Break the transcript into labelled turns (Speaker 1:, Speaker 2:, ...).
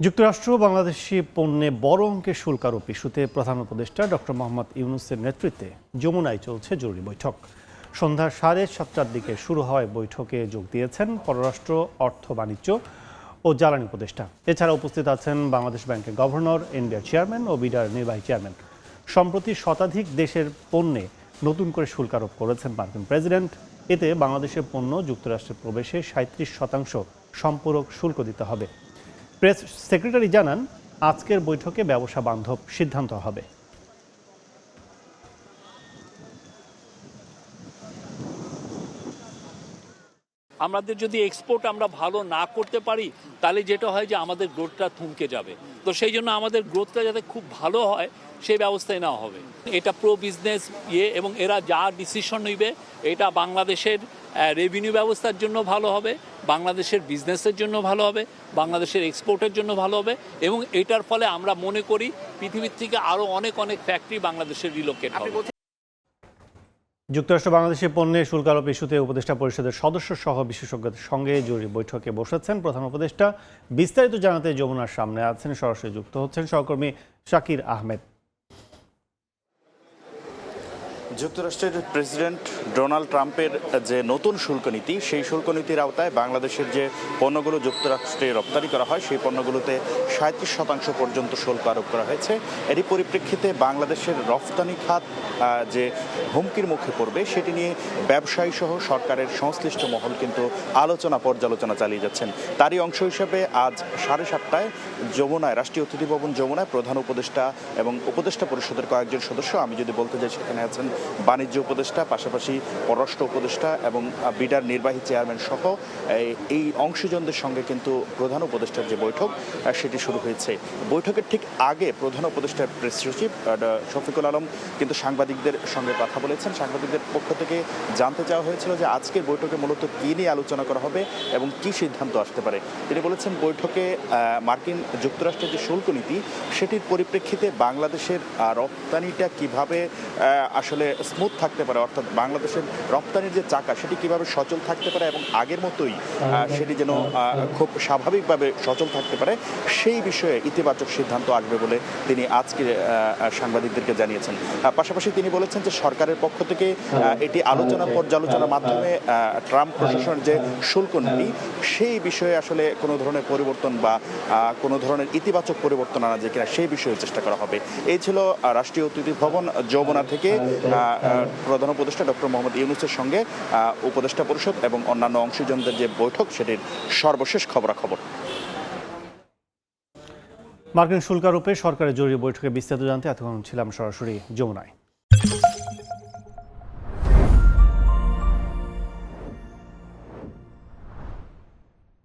Speaker 1: যুক্তরাষ্ট্র বাংলাদেশি পণ্যে বড় অঙ্কের শুল্ক আরোপ ইস্যুতে প্রধান উপদেষ্টা ডক্টর মোহাম্মদ ইউনূসের নেতৃত্বে যমুনায় চলছে জরুরি বৈঠক। সন্ধ্যা 7:30টার দিকে শুরু হয় বৈঠকে যোগ দিয়েছেন পররাষ্ট্র, অর্থ, বাণিজ্য ও জ্বালানি উপদেষ্টা। এছাড়া উপস্থিত আছেন বাংলাদেশ ব্যাংকের গভর্নর, এনবিআর চেয়ারম্যান ও বিডার নির্বাহী চেয়ারম্যান। সম্প্রতি শতাধিক দেশের পণ্যে নতুন করে শুল্ক আরোপ করেছেন মার্কিন প্রেসিডেন্ট। এতে বাংলাদেশের পণ্য যুক্তরাষ্ট্রে প্রবেশে 37% সম্পূরক শুল্ক দিতে হবে। প্রেস সেক্রেটারি জানান, আজকের বৈঠকে ব্যবসা বান্ধব সিদ্ধান্ত হবে।
Speaker 2: আমাদের যদি এক্সপোর্ট আমরা ভালো না করতে পারি তাহলে যেটা হয় যে আমাদের গ্রোথটা থমকে যাবে। তো সেই জন্য আমাদের গ্রোথটা যাতে খুব ভালো হয় সেই ব্যবস্থায় নেওয়া হবে। এটা প্রো বিজনেস এবং এরা যা ডিসিশন নিবে এটা বাংলাদেশের রেভিনিউ ব্যবস্থার জন্য ভালো হবে, বাংলাদেশের বিজনেসের জন্য ভালো হবে, বাংলাদেশের এক্সপোর্টের জন্য ভালো হবে এবং এটার ফলে আমরা মনে করি পৃথিবীর থেকে আরও অনেক ফ্যাক্টরি বাংলাদেশের রিলোকেট হবে।
Speaker 1: যুক্তরাষ্ট্র বাংলাদেশের পণ্যে শুল্ক আরোপ ইস্যুতে উপদেষ্টা পরিষদের সদস্য সহ বিশেষজ্ঞদের সঙ্গে জরুরি বৈঠকে বসেছেন প্রধান উপদেষ্টা। বিস্তারিত জানাতে যমুনার সামনে আছেন, সরাসরি যুক্ত হচ্ছেন সহকর্মী শাকির আহমেদ।
Speaker 3: যুক্তরাষ্ট্রের প্রেসিডেন্ট ডোনাল্ড ট্রাম্পের যে নতুন শুল্ক নীতি, সেই শুল্ক নীতির আওতায় বাংলাদেশের যে পণ্যগুলো যুক্তরাষ্ট্রে রপ্তানি করা হয় সেই পণ্যগুলোতে 37% পর্যন্ত শুল্ক আরোপ করা হয়েছে। এরই পরিপ্রেক্ষিতে বাংলাদেশের রপ্তানি খাত যে হুমকির মুখে পড়বে সেটি নিয়ে ব্যবসায়ী সহ সরকারের সংশ্লিষ্ট মহল কিন্তু আলোচনা পর্যালোচনা চালিয়ে যাচ্ছেন। তারই অংশ হিসেবে আজ 7:30টায় যমুনায়, রাষ্ট্রীয় অতিথি ভবন যমুনায় প্রধান উপদেষ্টা এবং উপদেষ্টা পরিষদের কয়েকজন সদস্য, আমি যদি বলতে যাই সেখানে আছেন বাণিজ্য উপদেষ্টা, পাশাপাশি পররাষ্ট্র উপদেষ্টা এবং বিডার নির্বাহী চেয়ারম্যান সহ এই অংশীজনদের সঙ্গে কিন্তু প্রধান উপদেষ্টার যে বৈঠক সেটি শুরু হয়েছে। বৈঠকের ঠিক আগে প্রধান উপদেষ্টার প্রেস সচিব শফিকুল আলম কিন্তু সাংবাদিকদের সঙ্গে কথা বলেছেন। সাংবাদিকদের পক্ষ থেকে জানতে চাওয়া হয়েছিল যে আজকের বৈঠকে মূলত কী নিয়ে আলোচনা করা হবে এবং কী সিদ্ধান্ত আসতে পারে। তিনি বলেছেন বৈঠকে মার্কিন যুক্তরাষ্ট্রের যে শুল্ক নীতি সেটির পরিপ্রেক্ষিতে বাংলাদেশের রপ্তানিটা কিভাবে আসলে স্মুথ থাকতে পারে, অর্থাৎ বাংলাদেশের রপ্তানির যে চাকা সেটি কিভাবে সচল থাকতে পারে এবং আগের মতোই সেটি যেন খুব স্বাভাবিকভাবে সচল থাকতে পারে, সেই বিষয়ে ইতিবাচক সিদ্ধান্ত আসবে বলে তিনি আজকে সাংবাদিকদেরকে জানিয়েছেন। পাশাপাশি তিনি বলেছেন যে সরকারের পক্ষ থেকে এটি আলোচনা পর্যালোচনার মাধ্যমে ট্রাম্প প্রশাসনের যে শুল্ক নীতি সেই বিষয়ে আসলে কোনো ধরনের পরিবর্তন বা কোনো ধরনের ইতিবাচক পরিবর্তন আনা যায় কিনা সেই বিষয়ে চেষ্টা করা হবে। এই ছিল রাষ্ট্রীয় অতিথি ভবন যমুনা থেকে প্রধান উপদেষ্টা ডক্টর মোহাম্মদ ইউনূসের সঙ্গে উপদেষ্টা পরিষদ এবং অন্যান্য অংশীজনদের যে বৈঠক সেটির সর্বশেষ খবরাখবর।
Speaker 1: মার্কিন শুল্ক আরোপে সরকারের জরুরি বৈঠকে বিস্তারিত জানতে এতক্ষণ ছিলাম সরাসরি যমুনায়।